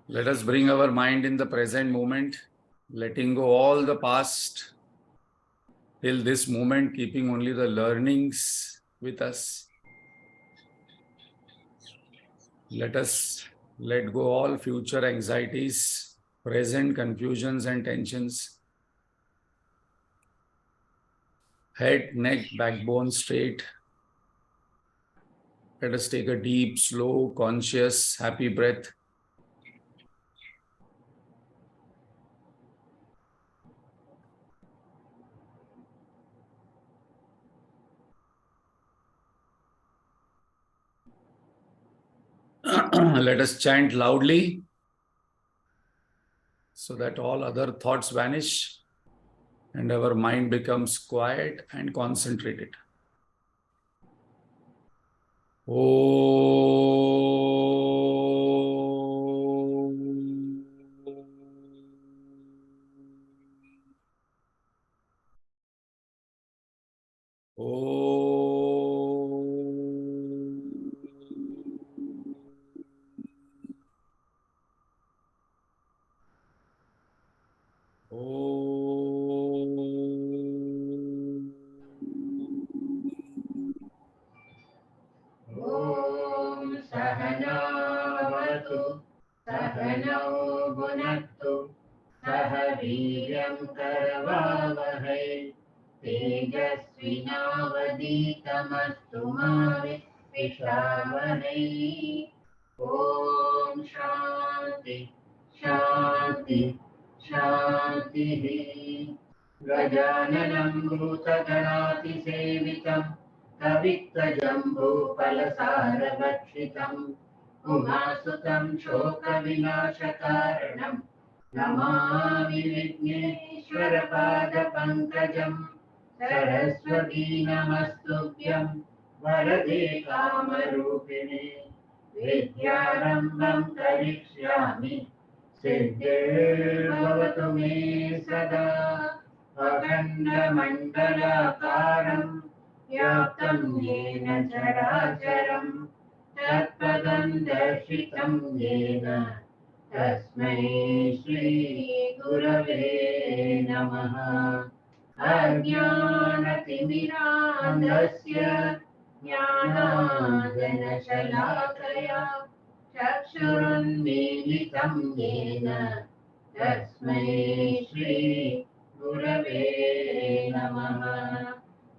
Let us bring our mind in the present moment, letting go all the past till this moment, keeping only the learnings with us. Let us let go all future anxieties, present confusions and tensions. Head, neck, backbone straight. Let us take a deep, slow, conscious, happy breath. Let us chant loudly so that all other thoughts vanish and our mind becomes quiet and concentrated. सहनावतु सहनौ भुनक्तु सह वीर्यं करवावहै तेजस्विनावधीतमस्तु मा विद्विषावहै। ॐ शान्ति शान्ति शान्तिः। गजाननं भूतगणातिसेवितं कवित्तजम्बूफलसारभक्षितम् उमासुतं शोकविनाशकारणं नमामि विघ्नेश्वरपादपङ्कजम्। सरस्वती नमस्तुभ्यं वरदे कामरूपिणे विद्यारम्भं करिष्यामि सिद्धिर्भवतु मे सदा। अखण्डमण्डलाकारं व्याप्तं येन चराचरं तत्पदं दर्शितं येन तस्मै श्रीगुरवे नमः। अज्ञानतिमिरान्धस्य ज्ञानाञ्जनशलाकया चक्षुरुन्मीलितं येन तस्मै श्रीगुरवे नमः।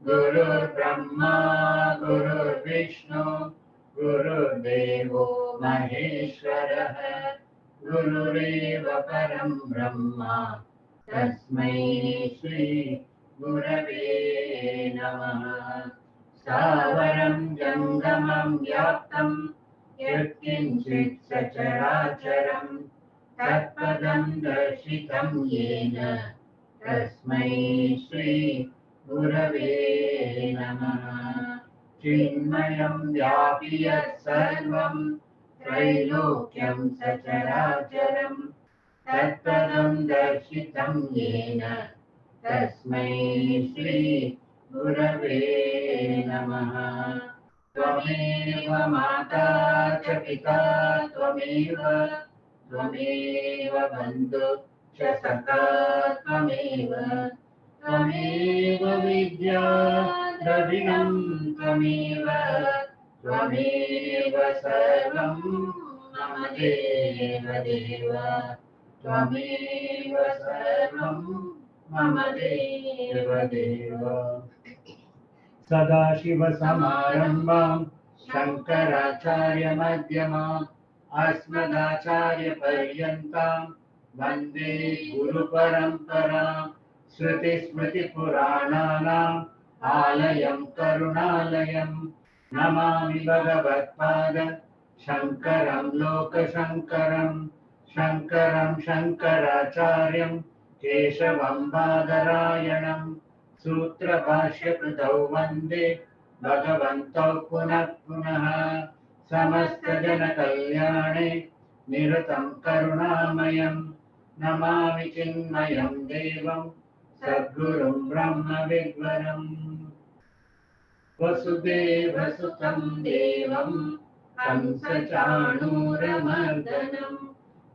गुरुर्ब्रह्मा गुरुर्विष्णु गुरुर्देवो महेश्वरः गुरुरेव परं ब्रह्मा तस्मै श्रीगुरवे नमः। स्थावरं जङ्गमं व्याप्तं यत्किञ्चित् सचराचरं तत्पदं दर्शितं येन तस्मै श्रीगुरवे नमः। चिन्मयं व्यापि यत्सर्वं त्रैलोक्यं सचराचरं तत्पदं दर्शितं येन तस्मै श्रीगुरवे नमः। त्वमेव माता च पिता त्वमेव त्वमेव बन्धु च सखा त्वमेव त्वमेव विद्या द्रविणं त्वमेव त्वमेव सर्वं मम देव देव त्वमेव सर्वं मम देव देव। सदाशिवसमारम्भां शङ्कराचार्यमध्यमाम् अस्मदाचार्यपर्यन्तां वन्दे गुरुपरम्पराम्। श्रुतिस्मृतिपुराणानाम् आलयं करुणालयं नमामि भगवत्पाद शङ्करं लोकशङ्करं। शङ्करं शङ्कराचार्यं केशवं बादरायणं सूत्रभाष्यकृतौ वन्दे भगवन्तौ पुनः पुनः। समस्तजनकल्याणे निरतं करुणामयं नमामि चिन्मयं देवं सद्गुरुं ब्रह्मविद्वरम्। वसुदेवसुतं देवं कंसचाणूरमर्दनं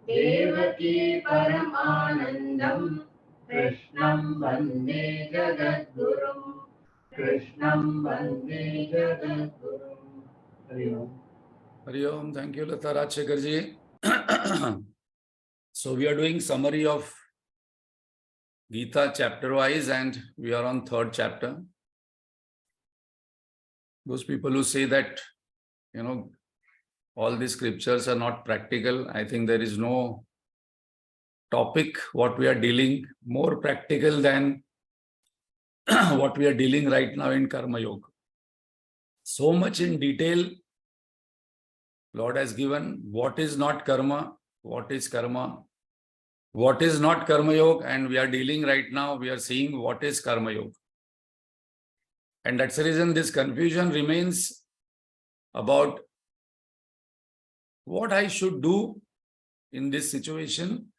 Devaki Paramanandam Krishnam Vande Jagadgurum Krishnam Vande Jagadgurum. Hari Om. Hari Om. Thank you, Lata Rajshekhar ji. So we are doing summary of Gita chapter wise, and we are on third chapter. Those people who say that, all these scriptures are not practical, I think there is no topic what we are dealing more practical than what we are dealing right now in Karma Yoga. So much in detail Lord has given what is not karma, what is karma, what is not Karma Yoga, and we are dealing right now, we are seeing what is Karma Yoga. And that's the reason this confusion remains about what I should do in this situation,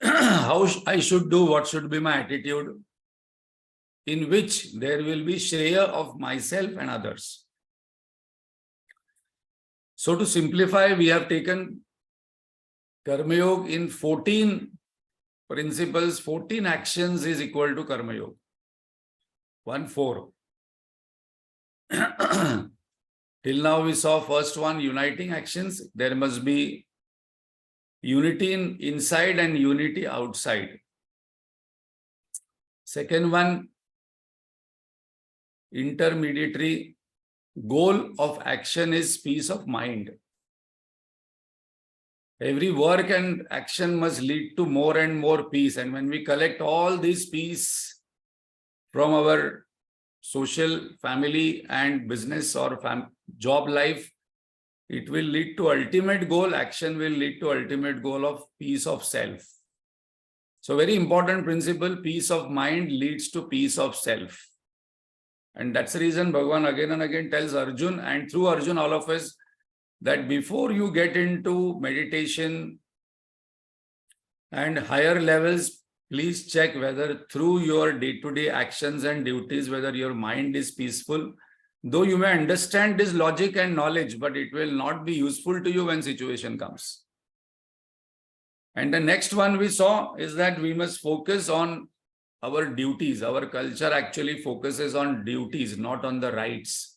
how I should do, what should be my attitude, in which there will be shreya of myself and others. So to simplify, we have taken Karma Yoga in 14 principles, 14 actions is equal to Karma Yoga. 1-4. Till now we saw first one, uniting actions. There must be unity inside and unity outside. Second one, intermediary goal of action is peace of mind. Every work and action must lead to more and more peace. And when we collect all this peace from our social, family and business or job life, it will lead to ultimate goal. Action will lead to ultimate goal of peace of self. So very important principle, peace of mind leads to peace of self. And that's the reason Bhagavan again and again tells Arjun, and through Arjun all of us, that before you get into meditation and higher levels, please check whether through your day-to-day actions and duties, whether your mind is peaceful. Though you may understand this logic and knowledge, but it will not be useful to you when situation comes. And the next one we saw is that we must focus on our duties. Our culture actually focuses on duties, not on the rights.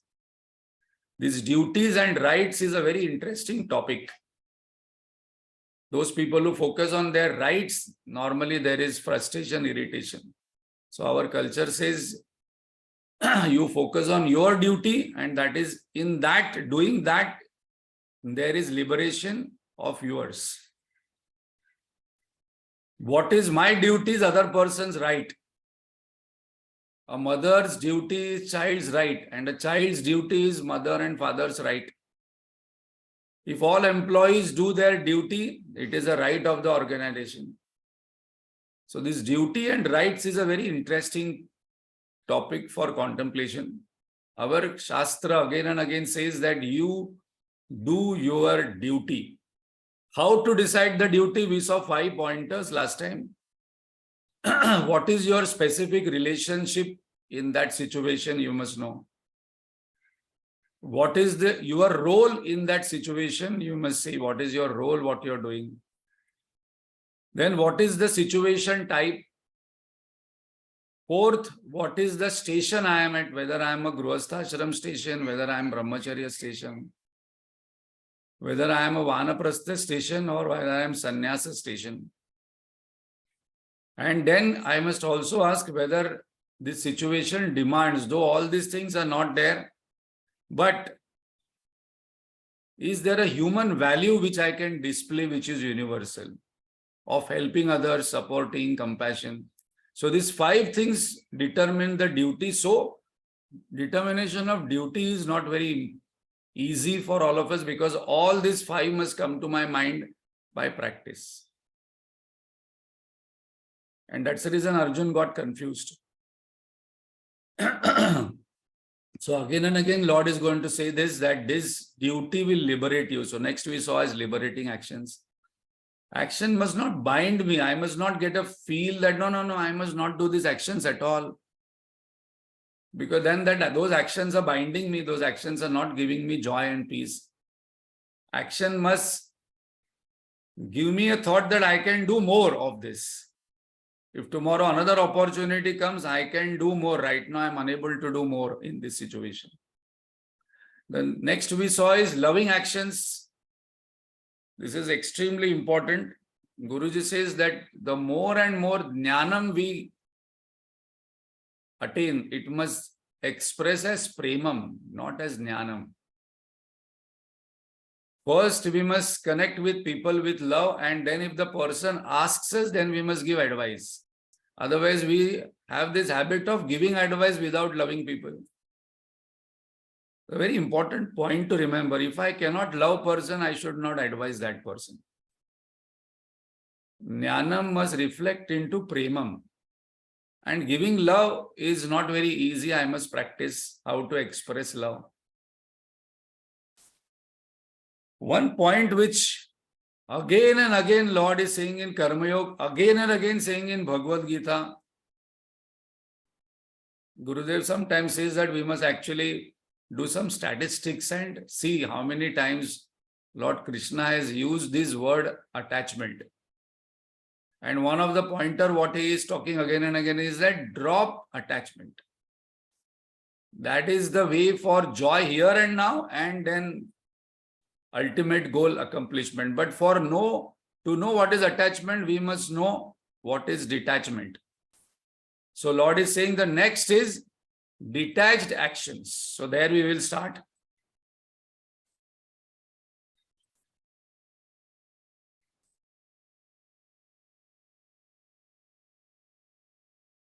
These duties and rights is a very interesting topic. Those people who focus on their rights, normally there is frustration, irritation. So our culture says, you focus on your duty, and that is in that, doing that, there is liberation of yours. What is my duty is other person's right. A mother's duty is child's right, and a child's duty is mother and father's right. If all employees do their duty, it is a right of the organization. So this duty and rights is a very interesting topic for contemplation. Our Shastra again and again says that you do your duty. How to decide the duty? We saw 5 pointers last time. What is your specific relationship in that situation? You must know. What is your role in that situation? You must say what is your role, what you're doing. Then what is the situation type? Fourth, what is the station I am at? Whether I am a Grihastha station, whether I am Brahmacharya station, whether I am a Vanaprastha station or whether I am Sannyasa station. And then I must also ask whether this situation demands, though all these things are not there, but is there a human value which I can display which is universal, of helping others, supporting, compassion. So these 5 things determine the duty. So determination of duty is not very easy for all of us, because all these 5 must come to my mind by practice. And that's the reason Arjun got confused. So again and again, Lord is going to say this, that this duty will liberate you. So next we saw is liberating actions. Action must not bind me. I must not get a feel that, no, I must not do these actions at all. Because then those actions are binding me. Those actions are not giving me joy and peace. Action must Give me a thought that I can do more of this. If tomorrow another opportunity comes, I can do more. Right now, I'm unable to do more in this situation. The next we saw is loving actions. This is extremely important. Guruji says that the more and more jnanam we attain, it must express as premam, not as jnanam. First, we must connect with people with love, and then if the person asks us, then we must give advice. Otherwise, we have this habit of giving advice without loving people. A very important point to remember. If I cannot love person, I should not advise that person. Jnanam must reflect into premam. And giving love is not very easy. I must practice how to express love. One point which again and again Lord is saying in Karma Yoga, again and again saying in Bhagavad Gita, Gurudev sometimes says that we must actually do some statistics and see how many times Lord Krishna has used this word attachment. And one of the pointer what he is talking again and again is that drop attachment. That is the way for joy here and now, and then ultimate goal accomplishment. But to know what is attachment, we must know what is detachment. So Lord is saying the next is detached actions. So there we will start.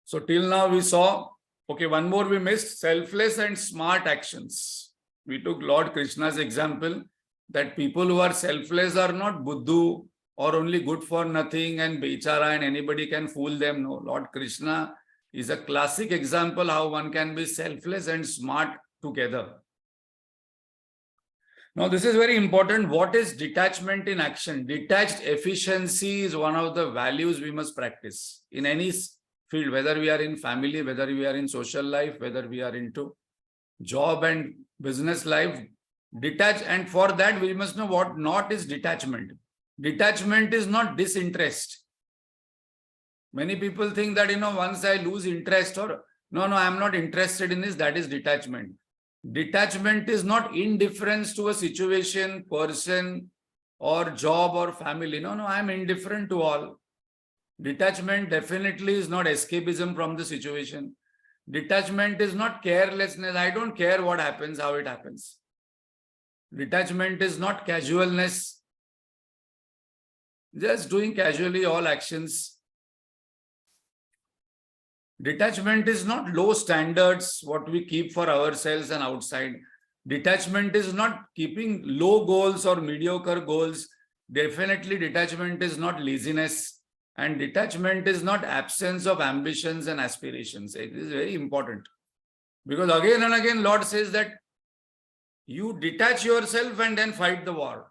So till now we saw, okay, one more we missed, selfless and smart actions. We took Lord Krishna's example that people who are selfless are not buddhu or only good for nothing and bechara and anybody can fool them. No, Lord Krishna is a classic example how one can be selfless and smart together. Now this is very important. What is detachment in action? Detached efficiency is one of the values we must practice in any field, whether we are in family, whether we are in social life, whether we are into job and business life. Detach, and for that we must know what not is detachment. Detachment is not disinterest. Many people think that, once I lose interest or no, I'm not interested in this, that is detachment. Detachment is not indifference to a situation, person, or job or family. No, I'm indifferent to all. Detachment definitely is not escapism from the situation. Detachment is not carelessness. I don't care what happens, how it happens. Detachment is not casualness. Just doing casually all actions. Detachment is not low standards, what we keep for ourselves and outside. Detachment is not keeping low goals or mediocre goals. Definitely detachment is not laziness. And detachment is not absence of ambitions and aspirations. It is very important. Because again and again, Lord says that you detach yourself and then fight the war.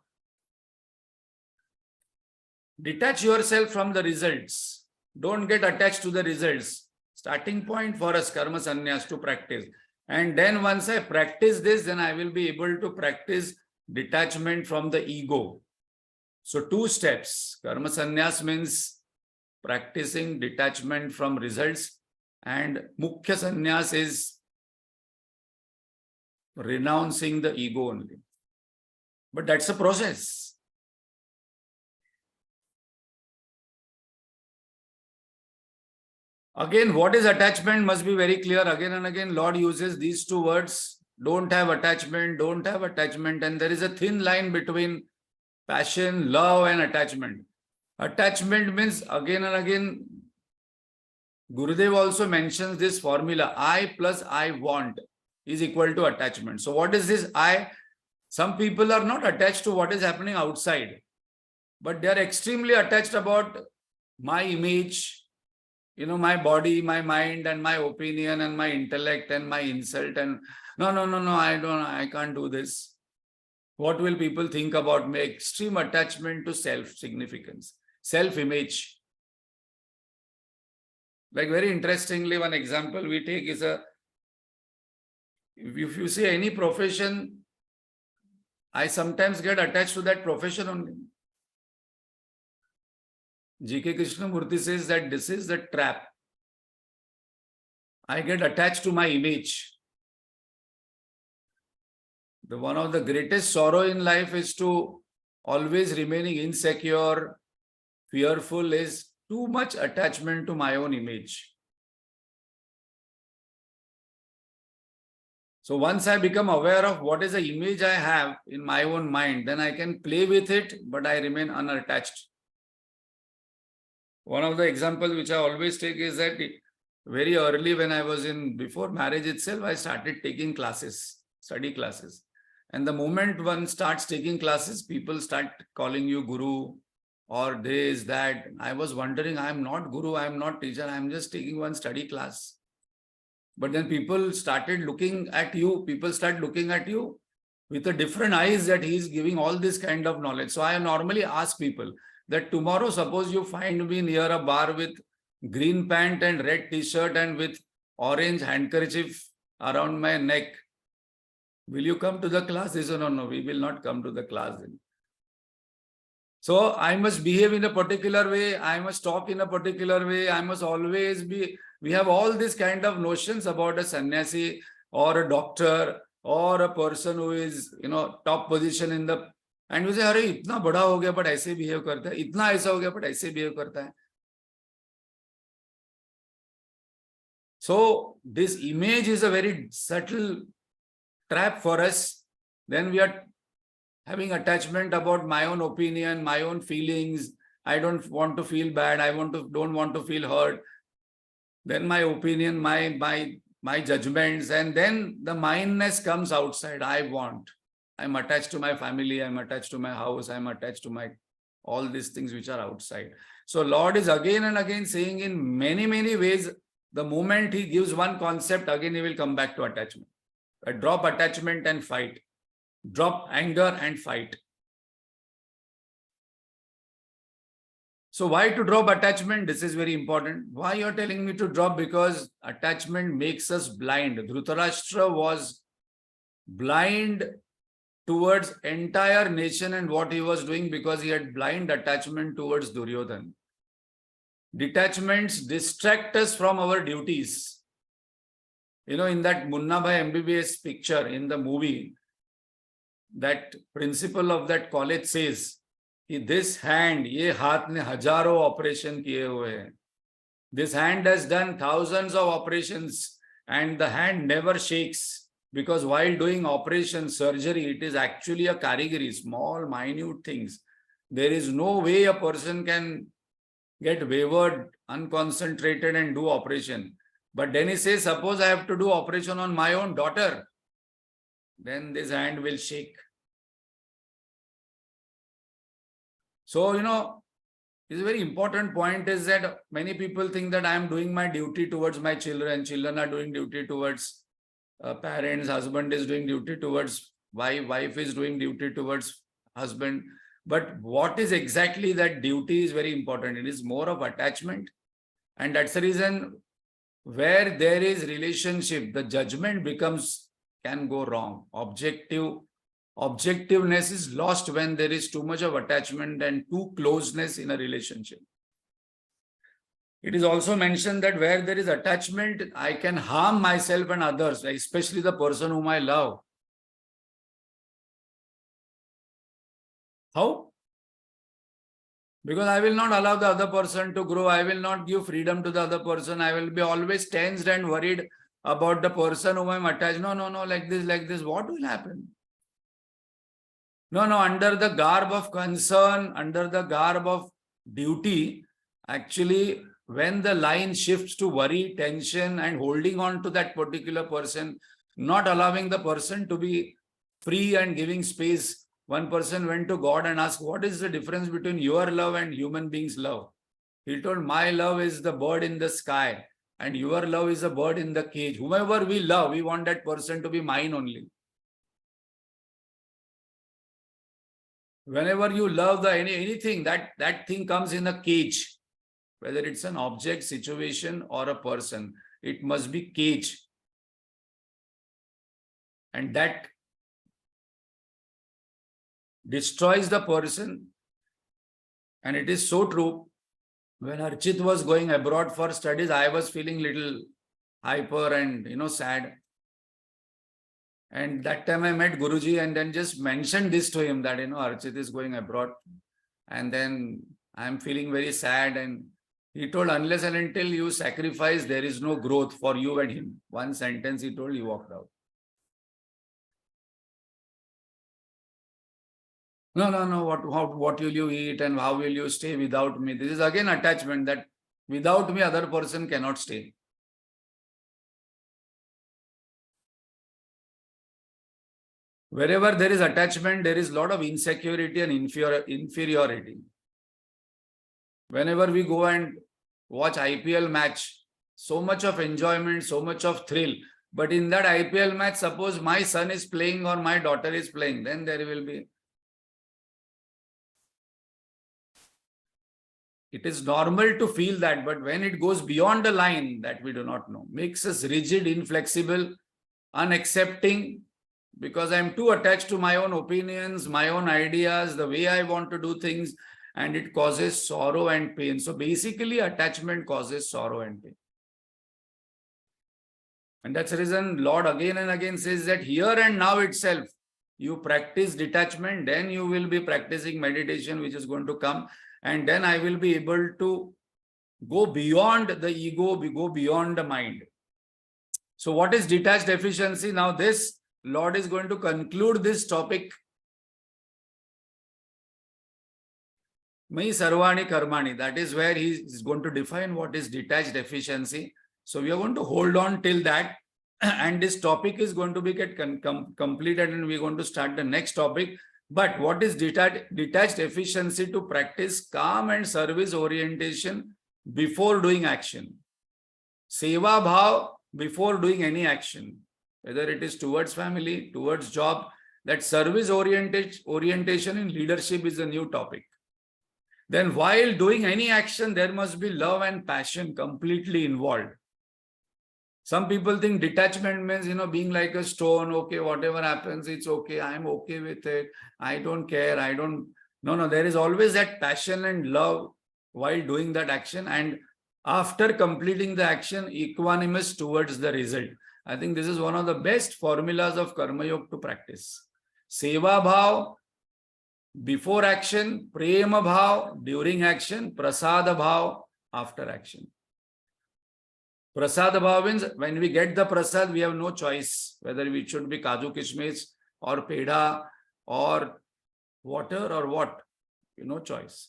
Detach yourself from the results. Don't get attached to the results. Starting point for us, karma sannyas, to practice. And then once I practice this, then I will be able to practice detachment from the ego. So 2 steps. Karma sannyas means practicing detachment from results, and mukhya sannyas is renouncing the ego only. But that's a process. Again, what is attachment must be very clear. Again and again, Lord uses these 2 words. Don't have attachment, don't have attachment. And there is a thin line between passion, love, and attachment. Attachment means, again and again, Gurudev also mentions this formula, I plus I want is equal to attachment. So what is this I? Some people are not attached to what is happening outside, but they are extremely attached about my image, my body, my mind, and my opinion, and my intellect, and my insult. And no, I can't do this. What will people think about me? Extreme attachment to self-significance, self-image. Like very interestingly, one example we take is if you see any profession, I sometimes get attached to that profession only. G.K. Krishnamurti says that this is the trap. I get attached to my image. One of the greatest sorrow in life is to always remaining insecure, fearful, is too much attachment to my own image. So once I become aware of what is the image I have in my own mind, then I can play with it, but I remain unattached. One of the examples which I always take is that very early when I was before marriage itself, I started taking classes, study classes. And the moment one starts taking classes, people start calling you guru or this, that. I was wondering, I am not guru, I am not teacher, I am just taking one study class. But then people started looking at you, people start looking at you with a different eyes that he is giving all this kind of knowledge. So I normally ask people that tomorrow, suppose you find me near a bar with green pant and red t-shirt and with orange handkerchief around my neck, will you come to the class? He said, no, we will not come to the class. So I must behave in a particular way. I must talk in a particular way. I must always be. We have all these kind of notions about a sannyasi or a doctor or a person who is, top position in the. And we say, अरे इतना बड़ा हो गया but ऐसे behave करता है, इतना ऐसा हो गया but ऐसे behave करता है. So this image is a very subtle trap for us. Then we are having attachment about my own opinion, my own feelings. I don't want to feel bad. Don't want to feel hurt. Then my opinion, my judgments, and then the mindness comes outside. I'm attached to my family. I'm attached to my house. I'm attached to all these things which are outside. So Lord is again and again saying in many, many ways, the moment he gives one concept, again he will come back to attachment. Drop attachment and fight. Drop anger and fight. So why to drop attachment? This is very important. Why you're telling me to drop? Because attachment makes us blind. Dhritarashtra was blind towards entire nation and what he was doing because he had blind attachment towards Duryodhana. Detachments distract us from our duties. In that Munna Bhai MBBS picture in the movie, that principal of that college says, this hand, ye haath ne hajaro operation kiye hue hai. This hand has done thousands of operations and the hand never shakes because while doing operation surgery, it is actually a karigari, small, minute things. There is no way a person can get wavered, unconcentrated and do operation. But then he says, suppose I have to do operation on my own daughter, then this hand will shake. So, it's a very important point is that many people think that I am doing my duty towards my children. Children are doing duty towards parents. Husband is doing duty towards wife. Wife is doing duty towards husband. But what is exactly that duty is very important. It is more of attachment. And that's the reason where there is relationship, the judgment can go wrong. Objectiveness is lost when there is too much of attachment and too closeness in a relationship. It is also mentioned that where there is attachment, I can harm myself and others, especially the person whom I love. How? Because I will not allow the other person to grow. I will not give freedom to the other person. I will be always tensed and worried about the person whom I am attached. No, like this. What will happen? No, under the garb of concern, under the garb of duty, actually, when the line shifts to worry, tension, and holding on to that particular person, not allowing the person to be free and giving space, one person went to God and asked, what is the difference between your love and human beings' love? He told, my love is the bird in the sky, and your love is a bird in the cage. Whomever we love, we want that person to be mine only. Whenever you love anything, that thing comes in a cage. Whether it's an object, situation, or a person, it must be cage. And that destroys the person. And it is so true When Archit was going abroad for studies, I was feeling little hyper and sad. And that time I met Guruji and then just mentioned this to him that Archit is going abroad. And then I'm feeling very sad. And he told, unless and until you sacrifice, there is no growth for you and him. One sentence he told, he walked out. No. What will you eat and how will you stay without me? This is again attachment that without me, other person cannot stay. Wherever there is attachment, there is a lot of insecurity and inferiority. Whenever we go and watch IPL match, so much of enjoyment, so much of thrill. But in that IPL match, suppose my son is playing or my daughter is playing, then there will be. It is normal to feel that, but when it goes beyond the line, that we do not know, makes us rigid, inflexible, unaccepting, because I'm too attached to my own opinions, my own ideas, the way I want to do things, and it causes sorrow and pain. So basically, attachment causes sorrow and pain. And that's the reason Lord again and again says that here and now itself, you practice detachment, then you will be practicing meditation, which is going to come. And then I will be able to go beyond the ego, go beyond the mind. So what is detached efficiency? Now this Lord is going to conclude this topic. Mai sarvani karmani. That is where he is going to define what is detached efficiency. So we are going to hold on till that. And this topic is going to be completed and we are going to start the next topic. But what is detached efficiency? To practice calm and service orientation before doing action. Seva bhav before doing any action. Whether it is towards family, towards job, that service orientation in leadership is a new topic. Then while doing any action, there must be love and passion completely involved. Some people think detachment means, being like a stone. Okay, whatever happens, it's okay. I'm okay with it. I don't care. No, there is always that passion and love while doing that action. And after completing the action, equanimous towards the result. I think this is one of the best formulas of Karma Yoga to practice. Seva bhav before action, prema bhav during action, prasada bhav after action. Prasad bhav means when we get the prasad, we have no choice whether it should be kaju kishmish or pedha or water or what. No choice.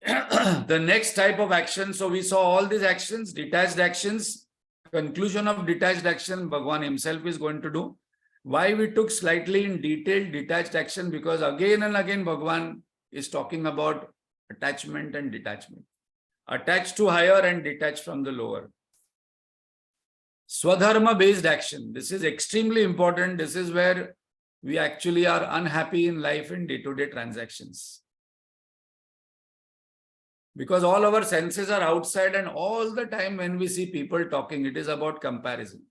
The next type of action. So we saw all these actions, detached actions. Conclusion of detached action, Bhagwan himself is going to do. Why we took slightly in detail detached action? Because again and again Bhagwan is talking about attachment and detachment. Attached to higher and detached from the lower. Swadharma based action. This is extremely important. This is where we actually are unhappy in life in day-to-day transactions. Because all our senses are outside and all the time when we see people talking, it is about comparison.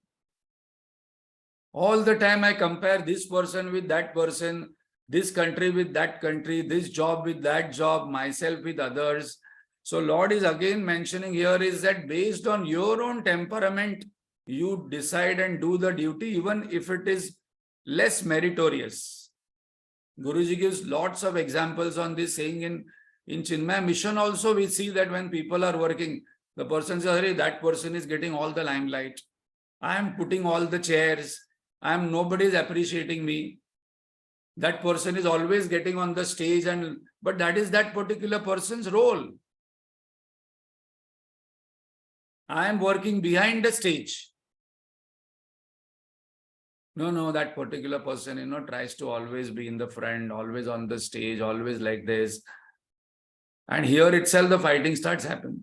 All the time I compare this person with that person, this country with that country, this job with that job, myself with others. So Lord is again mentioning here is that based on your own temperament, you decide and do the duty even if it is less meritorious. Guruji gives lots of examples on this, saying in Chinmaya mission also we see that when people are working, the person says, hey, that person is getting all the limelight. I am putting all the chairs. Nobody is appreciating me. That person is always getting on the stage, but that is that particular person's role. I am working behind the stage. No, that particular person, tries to always be in the front, always on the stage, always like this. And here itself, the fighting starts happening.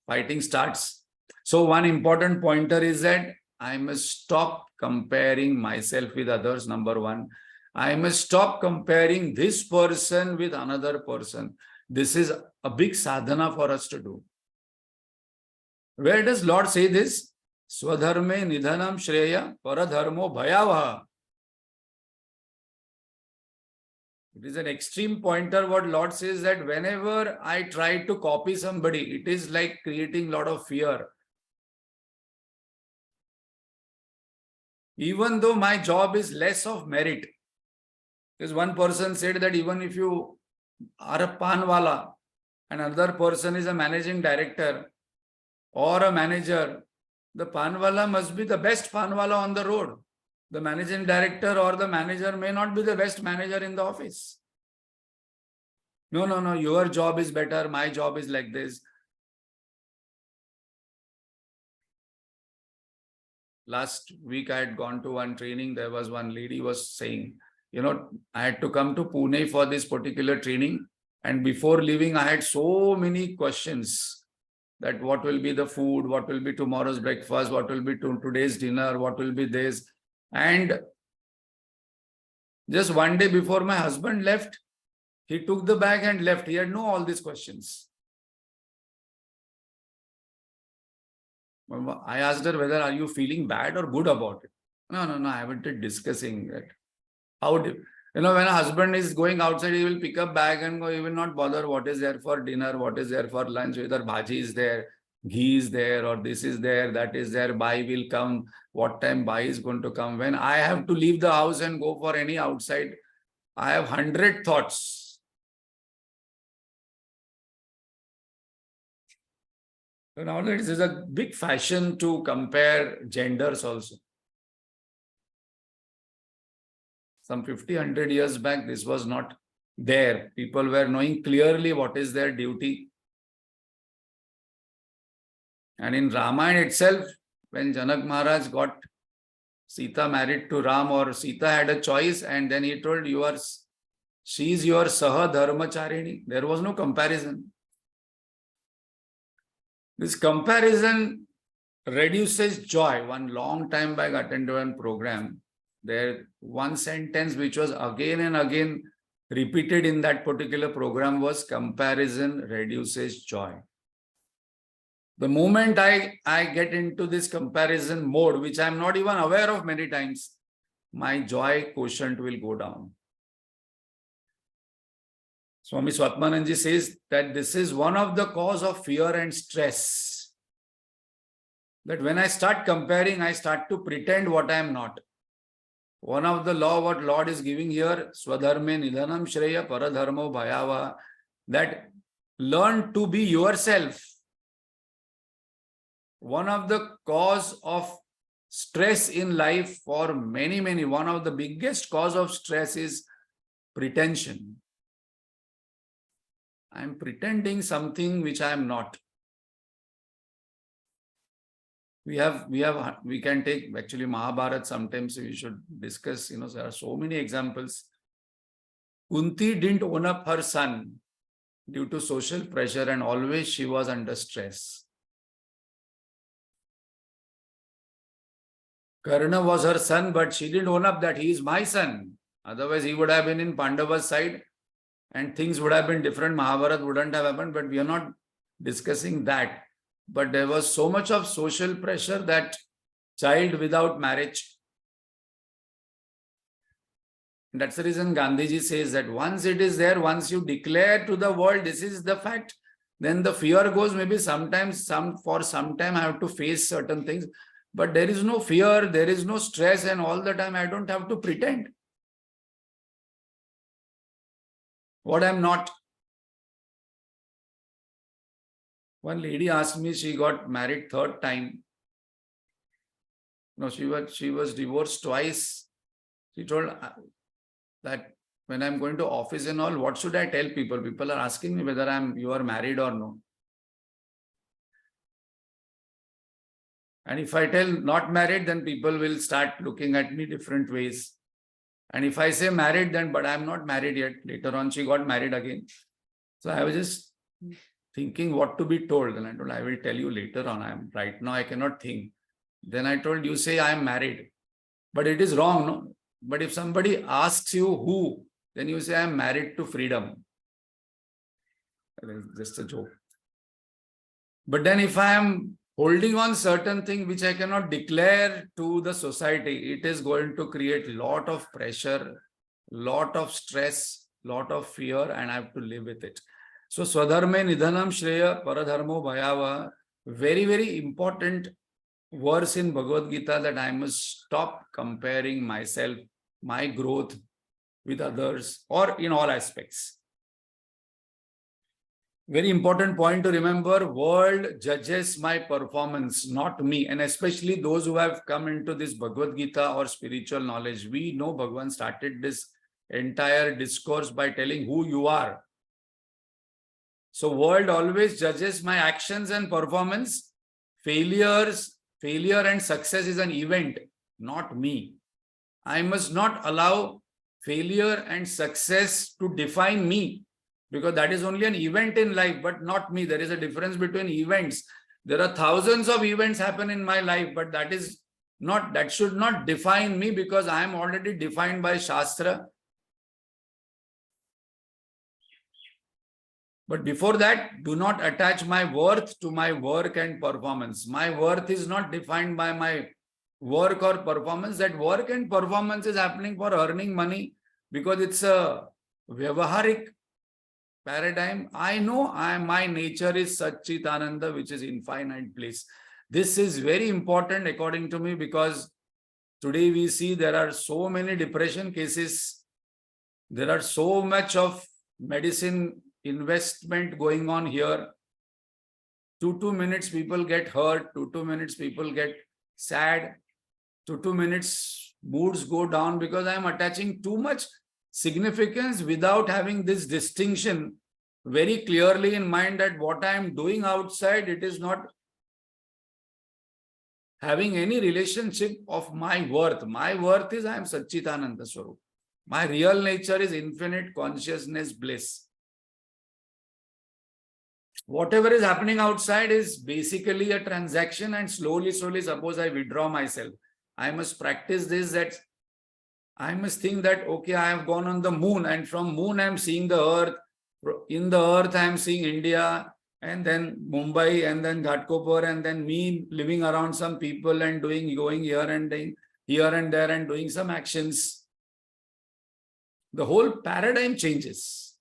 Fighting starts. So one important pointer is that I must stop comparing myself with others, number one. I must stop comparing this person with another person. This is a big sadhana for us to do. Where does Lord say this? Swadharme nidhanam shreya paradharmo bhayavaha. It is an extreme pointer. What Lord says that whenever I try to copy somebody, it is like creating a lot of fear. Even though my job is less of merit. Because one person said that even if you are a panwala and another person is a managing director or a manager, the panwala must be the best panwala on the road. The managing director or the manager may not be the best manager in the office. No, your job is better, my job is like this. Last week I had gone to one training. There was one lady was saying, I had to come to Pune for this particular training. And before leaving, I had so many questions that what will be the food, what will be tomorrow's breakfast, what will be today's dinner, what will be this. And just one day before my husband left, he took the bag and left. He had no all these questions. I asked her whether are you feeling bad or good about it. No, I haven't been discussing that. How do when a husband is going outside, he will pick up bag and go. He will not bother what is there for dinner, what is there for lunch, whether bhaji is there, ghee is there, or this is there, that is there, bhai will come, what time bhai is going to come. When I have to leave the house and go for any outside, I have 100 thoughts. So nowadays, there's a big fashion to compare genders also. Some 50, 100 years back, this was not there. People were knowing clearly what is their duty. And in Ramayana itself, when Janak Maharaj got Sita married to Ram, or Sita had a choice, and then he told, she is your Saha Dharmacharini. There was no comparison. This comparison reduces joy. One long time back, I attended one program. There, one sentence which was again and again repeated in that particular program was comparison reduces joy. The moment I get into this comparison mode, which I am not even aware of many times, my joy quotient will go down. Swami Swatmananji says that this is one of the cause of fear and stress. That when I start comparing, I start to pretend what I am not. One of the law what Lord is giving here, Swadharme Nidhanam Shreya Paradharmo Bhayava, that learn to be yourself. One of the cause of stress in life for many, one of the biggest cause of stress is pretension. I am pretending something which I am not. We can take actually Mahabharata. Sometimes we should discuss, there are so many examples. Kunti didn't own up her son due to social pressure, and always she was under stress. Karna was her son, but she didn't own up that he is my son. Otherwise, he would have been in Pandava's side and things would have been different. Mahabharata wouldn't have happened, but we are not discussing that. But there was so much of social pressure that child without marriage. That's the reason Gandhiji says that once it is there, once you declare to the world, this is the fact, then the fear goes. Maybe sometimes for some time I have to face certain things, but there is no fear, there is no stress, and all the time I don't have to pretend what I'm not. One lady asked me, she got married third time. No, she was divorced twice. She told that when I'm going to office and all, what should I tell people? People are asking me whether you are married or no. And if I tell not married, then people will start looking at me different ways. And if I say married, then but I'm not married yet. Later on, she got married again. So I was just thinking what to be told. And I told, I will tell you later on. Right now, I cannot think. Then I told, you say I am married. But it is wrong, no? But if somebody asks you who, then you say I am married to freedom. That is just a joke. But then if I am holding on certain thing which I cannot declare to the society, it is going to create lot of pressure, lot of stress, lot of fear and I have to live with it. So Swadharme Nidhanam Shreya Paradharmo Bhayava, very, very important verse in Bhagavad Gita, that I must stop comparing myself, my growth with others, or in all aspects. Very important point to remember, world judges my performance, not me. And especially those who have come into this Bhagavad Gita or spiritual knowledge. We know Bhagavan started this entire discourse by telling who you are. So world always judges my actions and performance. Failure and success is an event, not me. I must not allow failure and success to define me, because that is only an event in life, but not me. There is a difference between events. There are thousands of events happen in my life, but that should not define me, because I am already defined by Shastra. But before that, do not attach my worth to my work and performance. My worth is not defined by my work or performance. That work and performance is happening for earning money, because it's a vyavaharik paradigm. I know my nature is Satchitananda, which is infinite bliss. This is very important according to me, because today we see there are so many depression cases. There are so much of medicine investment going on here. 2 minutes people get hurt, 2 minutes people get sad, 2 minutes moods go down, because I am attaching too much significance without having this distinction very clearly in mind, that what I am doing outside, it is not having any relationship of my worth. My worth is I am Satchitananda Swarup. My real nature is infinite consciousness bliss. Whatever is happening outside is basically a transaction, and slowly, suppose I withdraw myself. I must practice this, that I must think that, okay, I have gone on the moon, and from moon I am seeing the earth. In the earth I am seeing India, and then Mumbai, and then Ghatkopar, and then me living around some people and going here and there and doing some actions. The whole paradigm changes.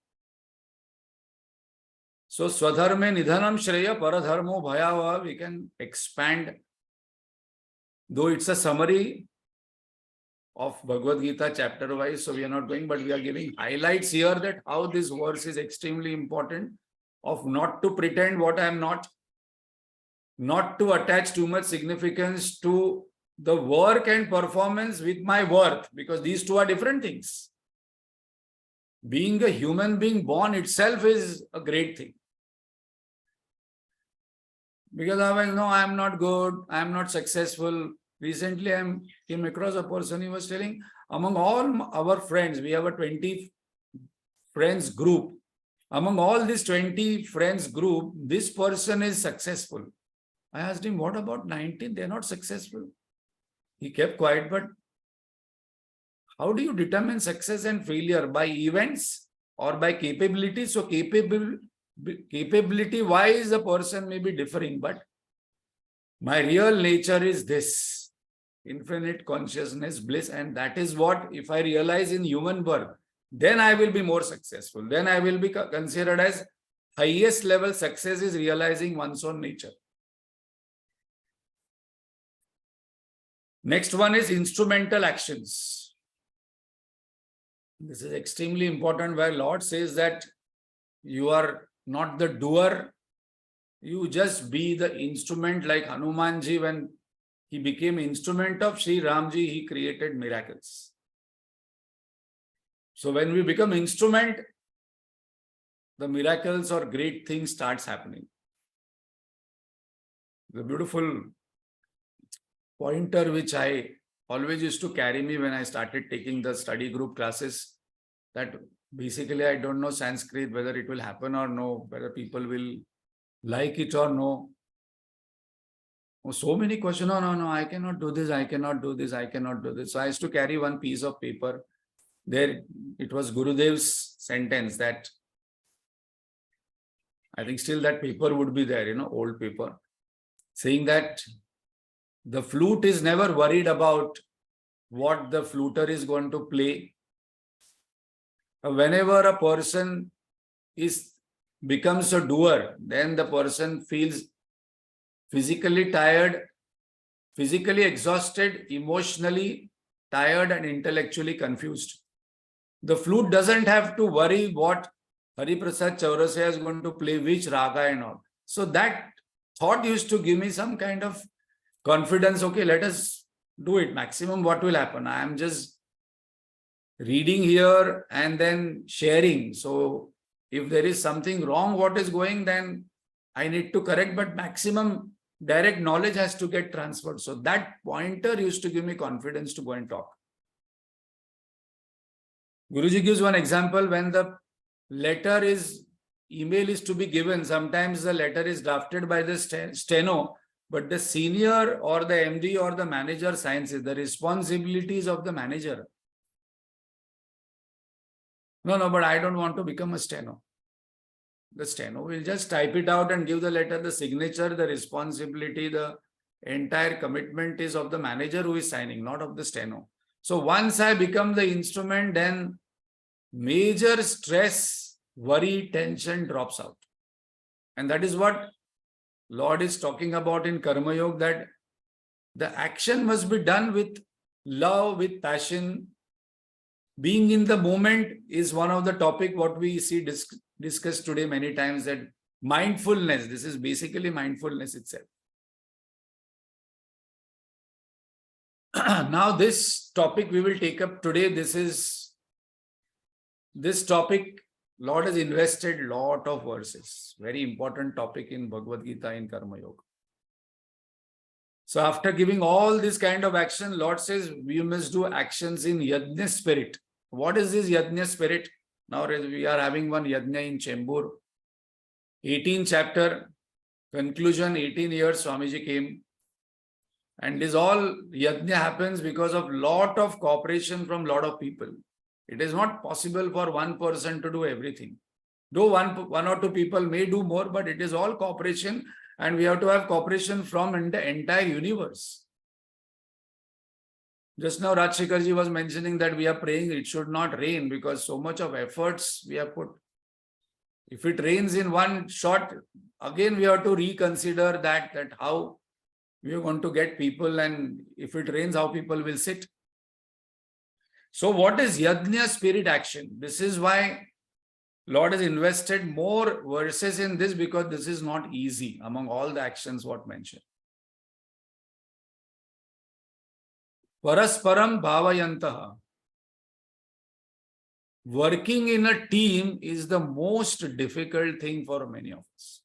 So Swadharme Nidhanam Shreya Paradharmo Bhayava, we can expand, though it's a summary of Bhagavad Gita chapter wise, so we are not going, but we are giving highlights here, that how this verse is extremely important, of not to pretend what I am not to attach too much significance to the work and performance with my worth, because these two are different things. Being a human being born itself is a great thing. Because otherwise, no, I am not good, I am not successful. Recently, I came across a person, he was telling, among all our friends, we have a 20 friends group. Among all this 20 friends group, this person is successful. I asked him, what about 19? They are not successful. He kept quiet, but how do you determine success and failure? By events or by capability? So capability-wise, the person may be differing, but my real nature is this, infinite consciousness, bliss, and that is what, if I realize in human birth, then I will be more successful. Then I will be considered as highest level success is realizing one's own nature. Next one is instrumental actions. This is extremely important, where Lord says that you are not the doer, you just be the instrument, like Hanumanji, when he became instrument of Sri Ramji, he created miracles. So when we become instrument, the miracles or great things starts happening. The beautiful pointer which I always used to carry me when I started taking the study group classes, that basically I don't know Sanskrit, whether it will happen or no, whether people will like it or no. So many questions, no, I cannot do this, I cannot do this, I cannot do this. So I used to carry one piece of paper. There it was Gurudev's sentence, that I think still that paper would be there, old paper, saying that the flute is never worried about what the fluter is going to play. Whenever a person becomes a doer, then the person feels physically tired, physically exhausted, emotionally tired, and intellectually confused. The flute doesn't have to worry what Hari Prasad Chaurasia is going to play, which raga and all. So that thought used to give me some kind of confidence. Okay, let us do it. Maximum what will happen? I am just reading here and then sharing. So if there is something wrong, what is going, then I need to correct, but maximum direct knowledge has to get transferred. So that pointer used to give me confidence to go and talk. Guruji gives one example. When the email is to be given, sometimes the letter is drafted by the steno, but the senior or the MD or the manager signs it. The responsibilities of the manager. No, but I don't want to become a steno. The steno will just type it out and give the letter, the signature, the responsibility, the entire commitment is of the manager who is signing, not of the steno. So once I become the instrument, then major stress, worry, tension drops out. And that is what Lord is talking about in Karma Yoga, that the action must be done with love, with passion. Being in the moment is one of the topic what we see discussed today many times, that mindfulness, this is basically mindfulness itself. Now this topic we will take up today. This topic, Lord has invested lot of verses. Very important topic in Bhagavad Gita in Karma Yoga. So after giving all this kind of action, Lord says we must do actions in Yajna spirit. What is this Yajna spirit? Now we are having one Yajna in Chembur. 18th chapter, conclusion, 18 years Swamiji came. And this all Yajna happens because of lot of cooperation from lot of people. It is not possible for one person to do everything. Though one or two people may do more, but it is all cooperation, and we have to have cooperation from the entire universe. Just now Rajshekhar ji was mentioning that we are praying it should not rain because so much of efforts we have put. If it rains in one shot, again we have to reconsider that how we are going to get people, and if it rains, how people will sit. So what is Yajna spirit action? This is why Lord has invested more verses in this, because this is not easy among all the actions what mentioned. Parasparam bhavayantaha. Working in a team is the most difficult thing for many of us.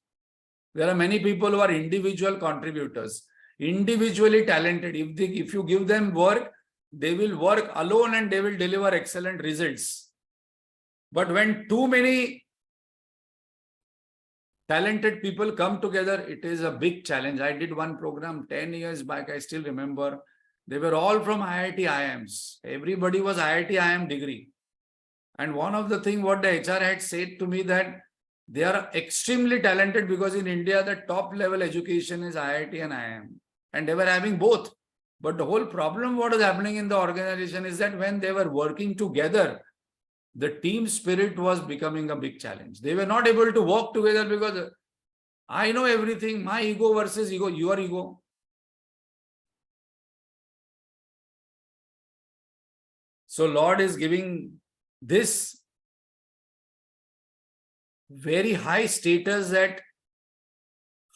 There are many people who are individual contributors, individually talented. If you give them work, they will work alone and they will deliver excellent results. But when too many talented people come together, it is a big challenge. I did one program 10 years back, I still remember. They were all from IIT IIMs. Everybody was IIT IIM degree. And one of the things what the HR had said to me, that they are extremely talented because in India, the top level education is IIT and IIM. And they were having both. But the whole problem what is happening in the organization is that when they were working together, the team spirit was becoming a big challenge. They were not able to work together because I know everything, my ego versus ego, your ego. So Lord is giving this very high status, that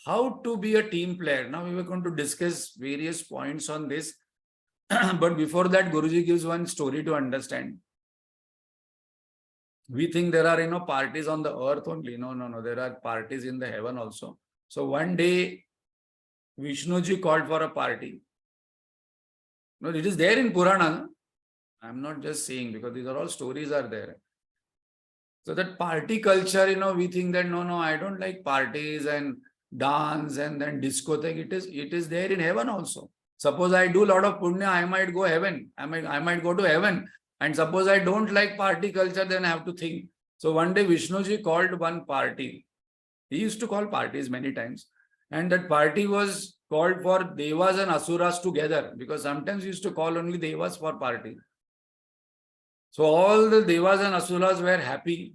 how to be a team player. Now we were going to discuss various points on this. But before that, Guruji gives one story to understand. We think there are, parties on the earth only. No. There are parties in the heaven also. So one day, Vishnuji called for a party. No, it is there in Purana. No? I'm not just saying, because these are all stories are there. So that party culture, we think that no, I don't like parties and dance and then discotheque. It is there in heaven also. Suppose I do a lot of punya, I might go heaven. I might go to heaven. And suppose I don't like party culture, then I have to think. So one day Vishnuji called one party. He used to call parties many times. And that party was called for Devas and Asuras together, because sometimes he used to call only Devas for party. So all the devas and asuras were happy.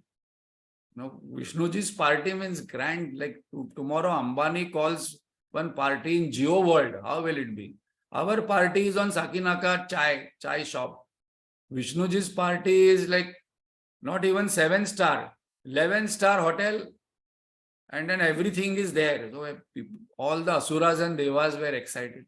Vishnuji's party means grand. Like tomorrow Ambani calls one party in Geo World. How will it be? Our party is on Sakinaka chai shop. Vishnuji's party is like not even 7-star, 11-star hotel, and then everything is there. So all the asuras and devas were excited.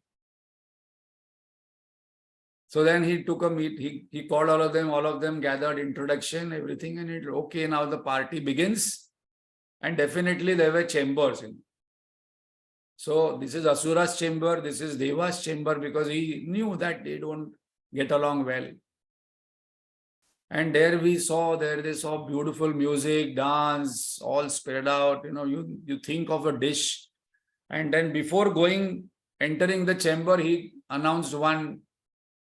So then he took a meet, he called all of them gathered, introduction, everything, and it okay, now the party begins. And definitely there were chambers. So this is Asura's chamber, this is Deva's chamber, because he knew that they don't get along well. And there they saw beautiful music, dance, all spread out. You think of a dish. And then before entering the chamber, he announced one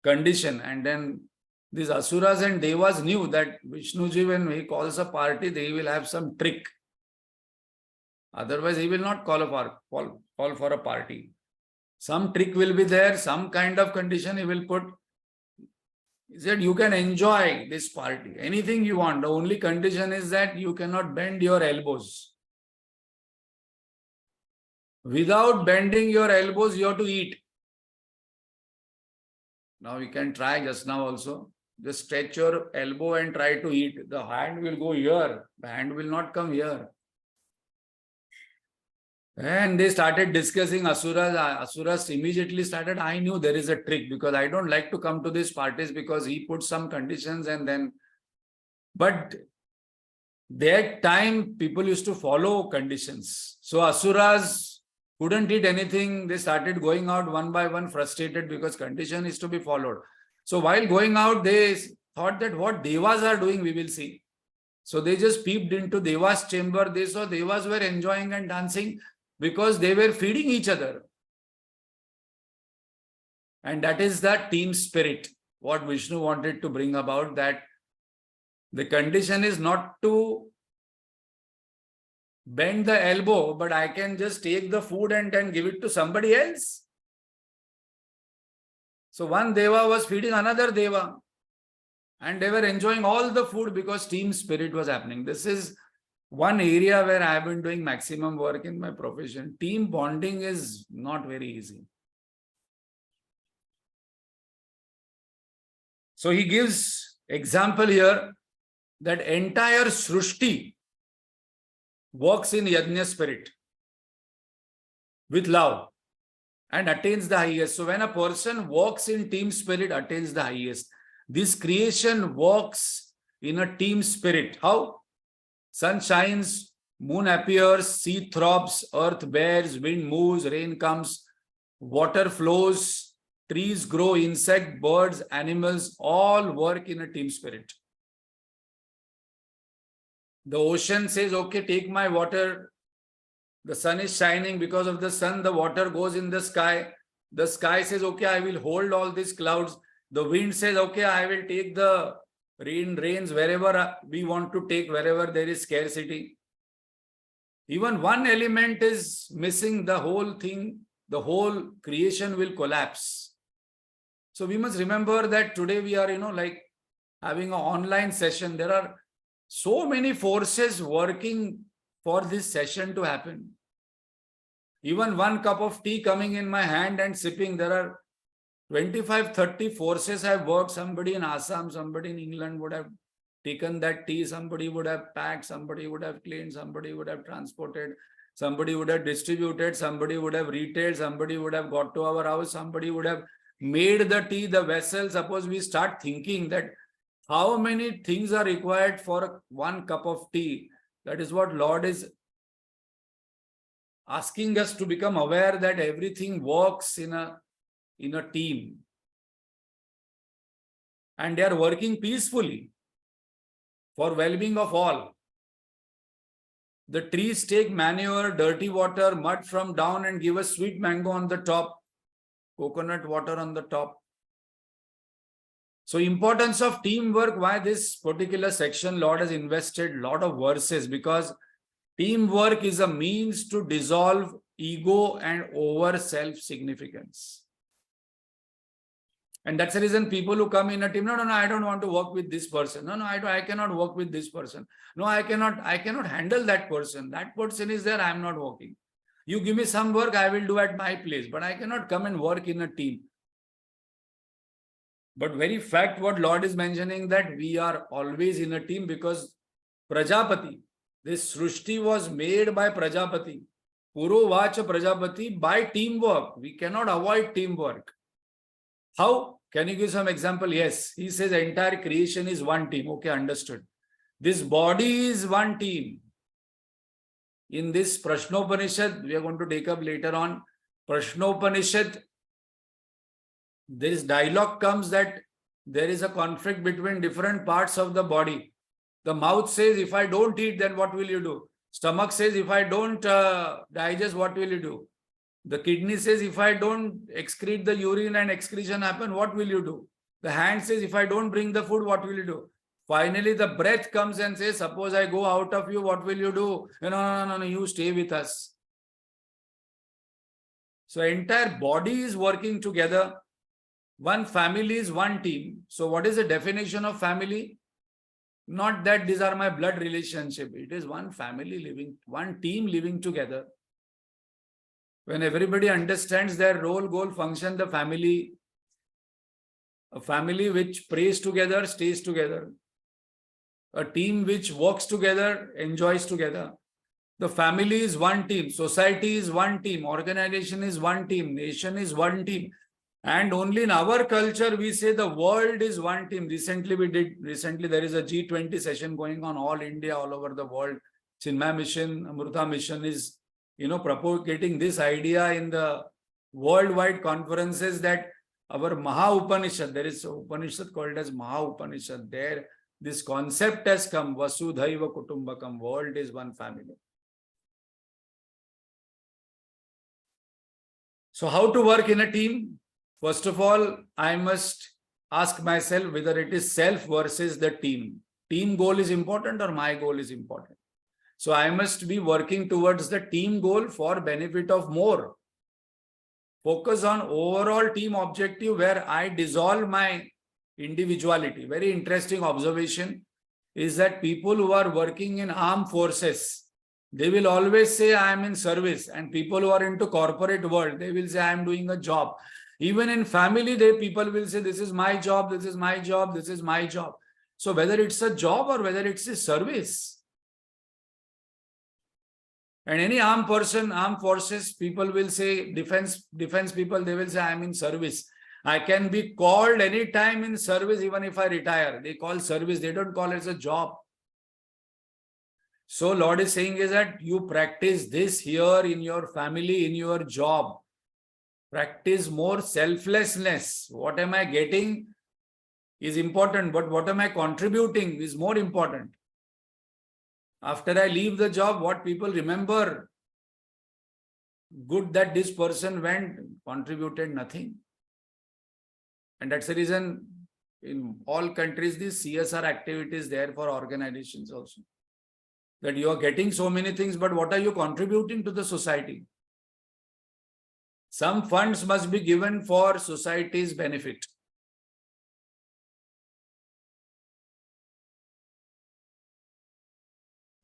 condition. And then these Asuras and Devas knew that Vishnuji, when he calls a party, they will have some trick. Otherwise, he will not call for a party. Some trick will be there, some kind of condition he will put. He said, you can enjoy this party, anything you want. The only condition is that you cannot bend your elbows. Without bending your elbows, you have to eat. Now we can try just now also. Just stretch your elbow and try to eat. The hand will go here. The hand will not come here. And they started discussing Asuras. Asuras immediately started, I knew there is a trick, because I don't like to come to these parties because he put some conditions and then... But that time, people used to follow conditions. So Asuras couldn't eat anything. They started going out one by one, frustrated because condition is to be followed. So while going out, they thought that what Devas are doing, we will see. So they just peeped into Devas' chamber. They saw Devas were enjoying and dancing because they were feeding each other. And that is the team spirit, what Vishnu wanted to bring about, that the condition is not to bend the elbow, but I can just take the food and then give it to somebody else. So one Deva was feeding another Deva, and they were enjoying all the food because team spirit was happening. This is one area where I have been doing maximum work in my profession. Team bonding is not very easy. So he gives example here that entire Srushti works in Yajna spirit with love and attains the highest. So when a person works in team spirit, attains the highest. This creation works in a team spirit. How? Sun shines, moon appears, sea throbs, earth bears, wind moves, rain comes, water flows, trees grow, insect, birds, animals, all work in a team spirit. The ocean says, okay, take my water. The sun is shining. Because of the sun, the water goes in the sky. The sky says, okay, I will hold all these clouds. The wind says, okay, I will take the rains wherever we want to take, wherever there is scarcity. Even one element is missing, the whole thing, the whole creation will collapse. So we must remember that today we are, like having an online session. There are so many forces working for this session to happen. Even one cup of tea coming in my hand and sipping, there are 25, 30 forces have worked. Somebody in Assam, somebody in England would have taken that tea, somebody would have packed, somebody would have cleaned, somebody would have transported, somebody would have distributed, somebody would have retailed, somebody would have got to our house, somebody would have made the tea, the vessel. Suppose we start thinking that how many things are required for one cup of tea. That is what Lord is asking us to become aware, that everything works in a team. And they are working peacefully for well-being of all. The trees take manure, dirty water, mud from down and give us sweet mango on the top, coconut water on the top. So importance of teamwork, why this particular section Lord has invested a lot of verses, because teamwork is a means to dissolve ego and over self-significance. And that's the reason people who come in a team, no, I don't want to work with this person. No, I cannot work with this person. No, I cannot handle that person. That person is there, I am not working. You give me some work, I will do at my place, but I cannot come and work in a team. But very fact what Lord is mentioning, that we are always in a team, because Prajapati, this Srushti was made by Prajapati. Puro Vacha Prajapati, by teamwork. We cannot avoid teamwork. How? Can you give some example? Yes. He says entire creation is one team. Okay, understood. This body is one team. In this Prashnopanishad, we are going to take up later on. Prashnopanishad, this dialogue comes that there is a conflict between different parts of the body. The mouth says, if I don't eat, then what will you do? Stomach says, if I don't digest, what will you do? The kidney says, if I don't excrete the urine and excretion happen, what will you do? The hand says, if I don't bring the food, what will you do? Finally, the breath comes and says, suppose I go out of you, what will you do? No, you stay with us. So entire body is working together. One family is one team. So what is the definition of family? Not that these are my blood relationship. It is one family living, one team living together. When everybody understands their role, goal, function, the family, a family which prays together, stays together. A team which works together, enjoys together. The family is one team, society is one team, organization is one team, nation is one team. And only in our culture, we say the world is one team. Recently, there is a G20 session going on all India, all over the world. Chinmaya Mission, Amrita Mission is propagating this idea in the worldwide conferences, that our Maha Upanishad, there is an Upanishad called as Maha Upanishad. There, this concept has come, Vasudhaiva Kutumbakam, world is one family. So how to work in a team? First of all, I must ask myself whether it is self versus the team. Team goal is important or my goal is important. So I must be working towards the team goal for benefit of more. Focus on overall team objective where I dissolve my individuality. Very interesting observation is that people who are working in armed forces, they will always say I am in service, and people who are into corporate world, they will say I am doing a job. Even in family, people will say this is my job, this is my job, this is my job. So whether it's a job or whether it's a service. And any armed forces, people will say, defense people, they will say, I am in service. I can be called anytime in service, even if I retire. They call service, they don't call it as a job. So Lord is saying is that you practice this here in your family, in your job. Practice more selflessness. What am I getting is important, but what am I contributing is more important. After I leave the job, what people remember, good that this person went, contributed nothing. And that's the reason in all countries, this CSR activities there for organizations also. That you are getting so many things, but what are you contributing to the society? Some funds must be given for society's benefit.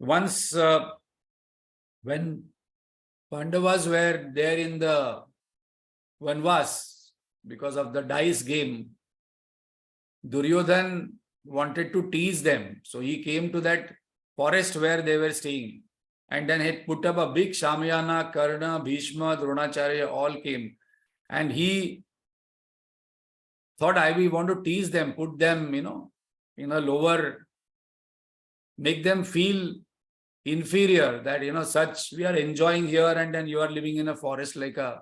Once, when Pandavas were there in the Vanvas, because of the dice game, Duryodhan wanted to tease them. So he came to that forest where they were staying. And then he put up a big Shamayana, Karna, Bhishma, Dronacharya, all came. And he thought, we want to tease them, put them, in a lower, make them feel inferior, that, such we are enjoying here and then you are living in a forest like a,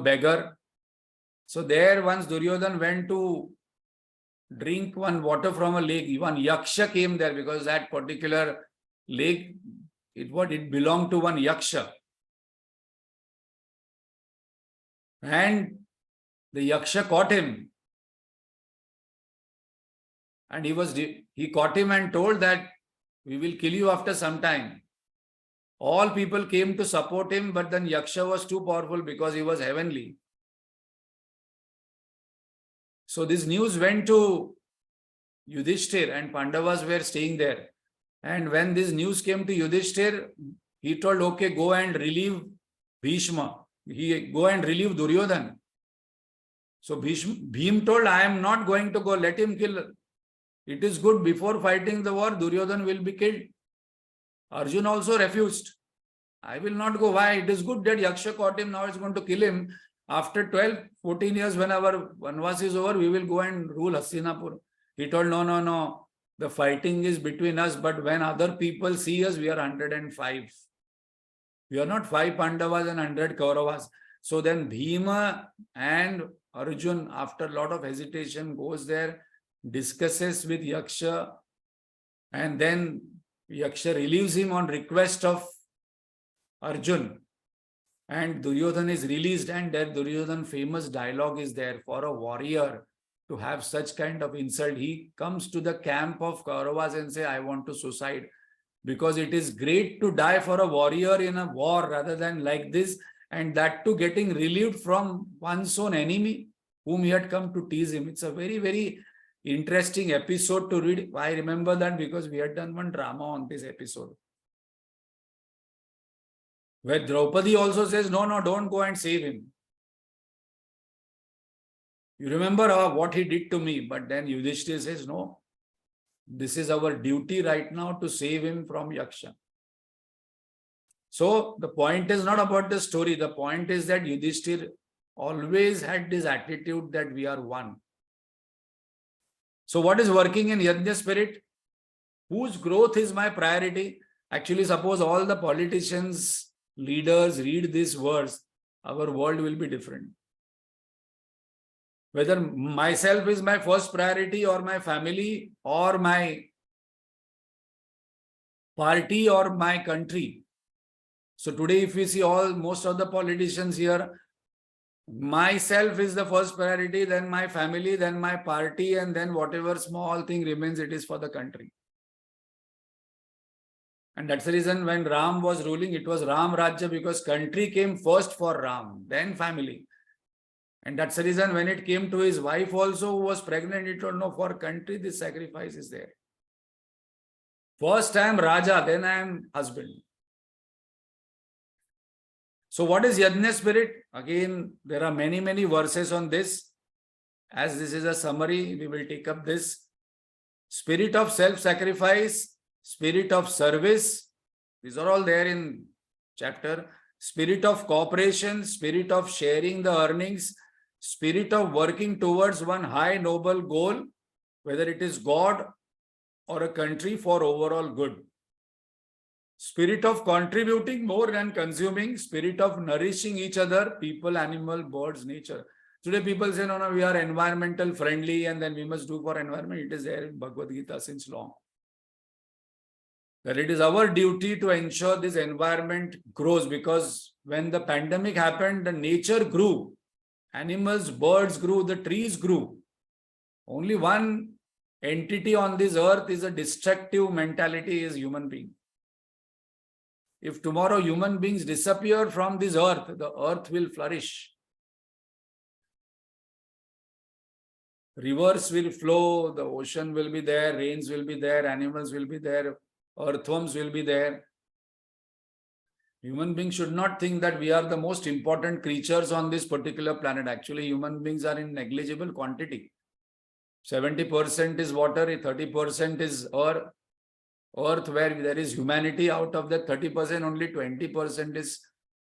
beggar. So there once Duryodhan went to drink one water from a lake, one Yaksha came there because that particular lake, it belonged to one Yaksha. And the Yaksha caught him. And he caught him and told that we will kill you after some time. All people came to support him, but then Yaksha was too powerful because he was heavenly. So this news went to Yudhishthir, and Pandavas were staying there. And when this news came to Yudhishthir, he told, okay, go and relieve Bhishma. Go and relieve Duryodhan. So Bhim told, I am not going to go, let him kill. It is good, before fighting the war, Duryodhan will be killed. Arjun also refused. I will not go. Why? It is good that Yaksha caught him, now it's going to kill him. After 12, 14 years, when our Vanvas is over, we will go and rule Hastinapur. He told, no, no, no. The fighting is between us, but when other people see us, we are 105. We are not 5 Pandavas and 100 Kauravas. So then Bhima and Arjun, after a lot of hesitation, goes there, discusses with Yaksha, and then Yaksha relieves him on request of Arjun. And Duryodhan is released, and that Duryodhan famous dialogue is there. For a warrior to have such kind of insult, he comes to the camp of Kauravas and say, I want to suicide. Because it is great to die for a warrior in a war rather than like this, and that too getting relieved from one's own enemy whom he had come to tease him. It's a very, very interesting episode to read. I remember that because we had done one drama on this episode, where Draupadi also says, no, no, don't go and save him. You remember what he did to me, but then Yudhishthira says, no, this is our duty right now to save him from Yaksha. So the point is not about the story. The point is that Yudhishthira always had this attitude that we are one. So what is working in Yajna spirit? Whose growth is my priority? Actually, suppose all the politicians, leaders read this verse, our world will be different. Whether myself is my first priority, or my family, or my party, or my country. So today, if we see most of the politicians here, myself is the first priority, then my family, then my party, and then whatever small thing remains, it is for the country. And that's the reason when Ram was ruling, it was Ram Rajya, because country came first for Ram, then family. And that's the reason when it came to his wife also, who was pregnant, he told, no, for country, this sacrifice is there. First I am Raja, then I am husband. So what is Yajna spirit? Again, there are many, many verses on this. As this is a summary, we will take up this. Spirit of self-sacrifice, spirit of service. These are all there in chapter. Spirit of cooperation, spirit of sharing the earnings, spirit of working towards one high noble goal, whether it is God or a country, for overall good. Spirit of contributing more than consuming, spirit of nourishing each other, people, animal, birds, nature. Today people say, no, no, we are environmental friendly and then we must do for environment. It is there in Bhagavad Gita since long. That it is our duty to ensure this environment grows, because when the pandemic happened, the nature grew. Animals, birds grew, the trees grew. Only one entity on this earth is a destructive mentality, is human being. If tomorrow human beings disappear from this earth, the earth will flourish. Rivers will flow, the ocean will be there, rains will be there, animals will be there, earthworms will be there. Human beings should not think that we are the most important creatures on this particular planet. Actually, human beings are in negligible quantity. 70% is water, 30% is earth, where there is humanity. Out of that 30%, only 20% is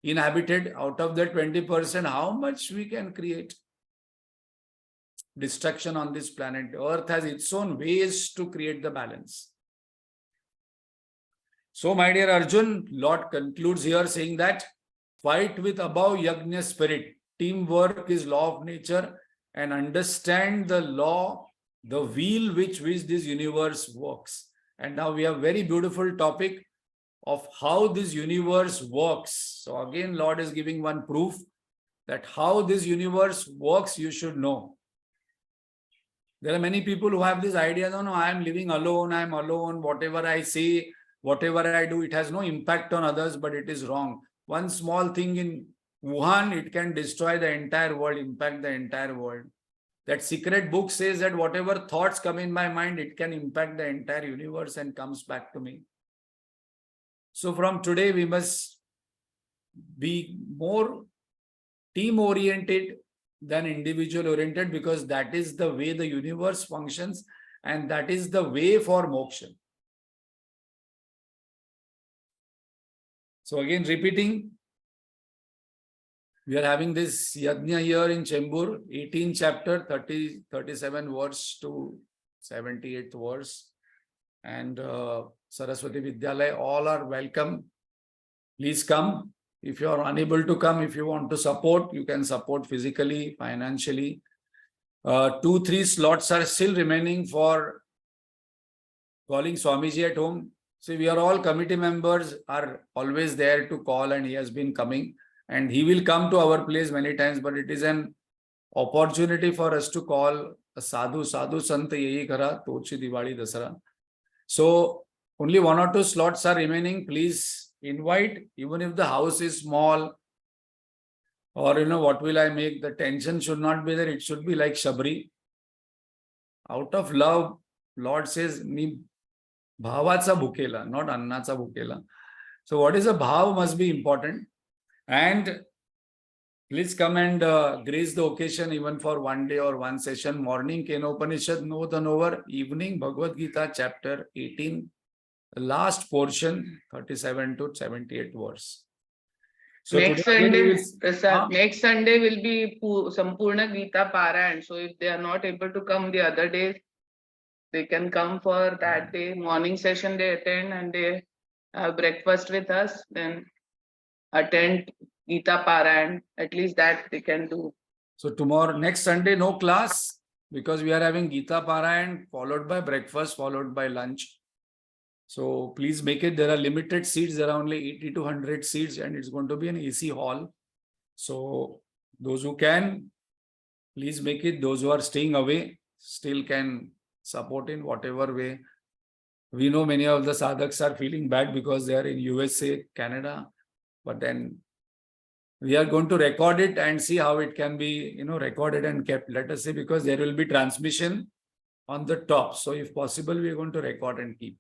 inhabited. Out of that 20%, how much we can create destruction on this planet? Earth has its own ways to create the balance. So, my dear Arjun, Lord concludes here saying that fight with above yajna spirit. Teamwork is law of nature, and understand the law, the wheel which this universe works. And now we have very beautiful topic of how this universe works. So again, Lord is giving one proof that how this universe works, you should know. There are many people who have this idea, no, I am living alone, I am alone, whatever I say, whatever I do, it has no impact on others, but it is wrong. One small thing in Wuhan, it can destroy the entire world, impact the entire world. That secret book says that whatever thoughts come in my mind, it can impact the entire universe and comes back to me. So from today, we must be more team-oriented than individual-oriented, because that is the way the universe functions and that is the way for moksha. So again, repeating, we are having this yajna here in Chembur, 18th chapter, 37 verse to 78th verse. And Saraswati Vidyalaya, all are welcome. Please come. If you are unable to come, if you want to support, you can support physically, financially. 2-3 slots are still remaining for calling Swamiji at home. So we are all committee members, are always there to call, and he has been coming. And he will come to our place many times, but it is an opportunity for us to call a sadhu sant yehi kara tochi Diwali Dasara. So only 1 or 2 slots are remaining. Please invite, even if the house is small, or what will I make? The tension should not be there. It should be like Shabri. Out of love, Lord says, "Mi bhavacha bhukela, not annacha bhukela." So what is a bhav must be important. And please come and grace the occasion even for 1 day or 1 session. Morning Kenopanishad, no the knower. Evening Bhagavad Gita chapter 18, the last portion, 37 to 78 verse. So next Sunday, Prasad, next Sunday will be Sampurna Gita Parayan. So if they are not able to come the other days, they can come for that day. Morning session they attend and they have breakfast with us. Then attend Gita Parayan. At least that they can do. So tomorrow, next Sunday, no class, because we are having Gita Parayan followed by breakfast, followed by lunch. So please make it. There are limited seats. There are only 80 to 100 seats, and it's going to be an AC hall. So those who can, please make it. Those who are staying away still can support in whatever way. We know many of the sadhaks are feeling bad because they are in USA, Canada, but then we are going to record it and see how it can be, recorded and kept. Let us say, because there will be transmission on the top. So if possible, we are going to record and keep.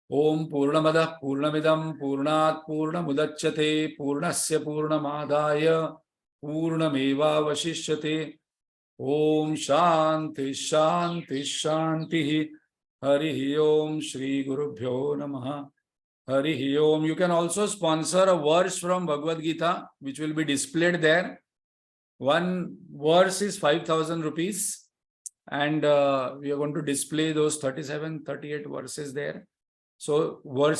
Om Purnamada Purnamidam Purnat Purnamudachyate Purnasya Purnamadaya Purnameva Vashishyate. Om Shanti Shanti Shanti. Harihi Om Shri Gurubhyo Namaha. Harihi Om. You can also sponsor a verse from Bhagavad Gita, which will be displayed there. One verse is 5,000 rupees. And we are going to display those 37, 38 verses there. So verse